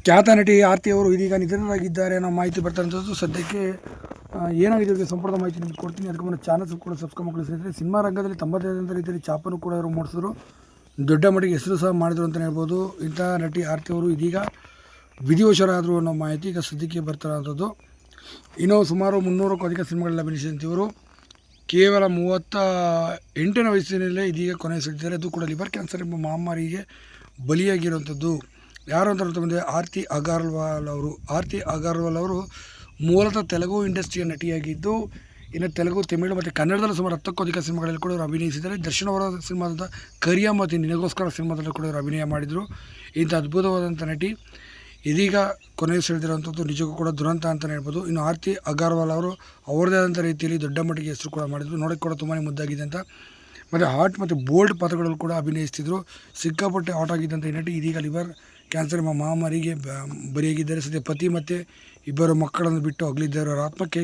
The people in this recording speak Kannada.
ಖ್ಯಾತ ನಟಿ ಆರ್ತಿ ಅವರು ಇದೀಗ ನಿಧನರಾಗಿದ್ದಾರೆ ಅನ್ನೋ ಮಾಹಿತಿ ಬರ್ತಾರಂಥದ್ದು. ಸದ್ಯಕ್ಕೆ ಏನಾಗಿದೆ ಇವರಿಗೆ ಸಂಪೂರ್ಣ ಮಾಹಿತಿ ನಿಮಗೆ ಕೊಡ್ತೀನಿ. ಅದಕ್ಕೆ ಮುನ್ನ ಚಾನಲ್ ಕೂಡ ಸಬ್ಸ್ಕ್ರೈಬ್ ಮಾಡ್ಕೊಳ್ಳಿ ಸ್ನೇಹಿತರೆ. ಸಿನಿಮಾ ರಂಗದಲ್ಲಿ ತಮ್ಮದೇ ಆದಂಥ ರೀತಿಯಲ್ಲಿ ಛಾಪನ್ನು ಕೂಡ ಅವರು ಮೂಡಿಸಿದ್ರು, ದೊಡ್ಡ ಮಟ್ಟಿಗೆ ಹೆಸರು ಸಹ ಮಾಡಿದ್ರು ಅಂತಲೇ ಹೇಳ್ಬೋದು. ಇಂಥ ನಟಿ ಆರ್ತಿ ಅವರು ಇದೀಗ ವಿಧಿವಶರಾದರು ಅನ್ನೋ ಮಾಹಿತಿ ಈಗ ಸದ್ಯಕ್ಕೆ ಬರ್ತಾರಂಥದ್ದು. ಇನ್ನೂ ಸುಮಾರು 300ಕ್ಕೂ ಅಧಿಕ ಸಿನಿಮಾಗಳಲ್ಲಿ ಅಭಿನಯಿಸಿದಂಥವರು ಕೇವಲ 38ನೇ ವಯಸ್ಸಿನಲ್ಲೇ ಇದೀಗ ಕೊನೆಯುಸಿದ್ದಾರೆ. ಅದು ಕೂಡ ಲಿವರ್ ಕ್ಯಾನ್ಸರ್ ಎಂಬ ಮಹಾಮಾರಿಗೆ ಬಲಿಯಾಗಿರುವಂಥದ್ದು. ಯಾರು ಅಂತ ಬಂದರೆ ಆರ್ತಿ ಅಗರ್ವಾಲ್ ಅವರು ಮೂಲತಃ ತೆಲುಗು ಇಂಡಸ್ಟ್ರಿಯ ನಟಿಯಾಗಿದ್ದು, ಇನ್ನು ತೆಲುಗು, ತಮಿಳು ಮತ್ತು ಕನ್ನಡದಲ್ಲೂ ಸುಮಾರು 10ಕ್ಕೂ ಅಧಿಕ ಸಿನಿಮಾಗಳಲ್ಲಿ ಕೂಡ ಅವರು ಅಭಿನಯಿಸಿದ್ದಾರೆ. ದರ್ಶನ್ ಅವರ ಸಿನಿಮಾದ ಕರಿಯ ಮತ್ತು ನಿನಗೋಸ್ಕರ ಸಿನಿಮಾದಲ್ಲೂ ಕೂಡ ಅವರು ಅಭಿನಯ ಮಾಡಿದರು. ಇಂಥ ಅದ್ಭುತವಾದಂಥ ನಟಿ ಇದೀಗ ಕೊನೆಯುಸಿರೆಳೆದಿರುವಂಥದ್ದು ನಿಜಕ್ಕೂ ಕೂಡ ದುರಂತ ಅಂತಲೇ ಹೇಳ್ಬೋದು. ಇನ್ನು ಆರ್ತಿ ಅಗರ್ವಾಲ್ ಅವರು ಅವರದೇ ಆದಂಥ ರೀತಿಯಲ್ಲಿ ದೊಡ್ಡ ಮಟ್ಟಿಗೆ ಹೆಸರು ಕೂಡ ಮಾಡಿದರು. ನೋಡೋಕ್ಕೆ ಕೂಡ ತುಂಬಾ ಮುದ್ದಾಗಿದೆ ಅಂತ, ಮತ್ತು ಹಾಟ್ ಮತ್ತು ಬೋಲ್ಡ್ ಪಾತ್ರಗಳಲ್ಲಿ ಕೂಡ ಅಭಿನಯಿಸ್ತಿದ್ರು. ಸಿಕ್ಕಾಪಟ್ಟೆ ಹಾಟ್ ಆಗಿದ್ದಂಥ ಈ ನಟಿ ಇದೀಗ ಲಿವರ್ ಕ್ಯಾನ್ಸರ್ ಎಂಬ ಮಹಾಮಾರಿಗೆ ಬಲಿಯಾಗಿದ್ದಾರೆ. ಸದ್ಯ ಪತಿ ಮತ್ತು 2 ಮಕ್ಕಳನ್ನು ಬಿಟ್ಟು ಅಗಲಿದ್ದಾರೆ. ಅವರ ಆತ್ಮಕ್ಕೆ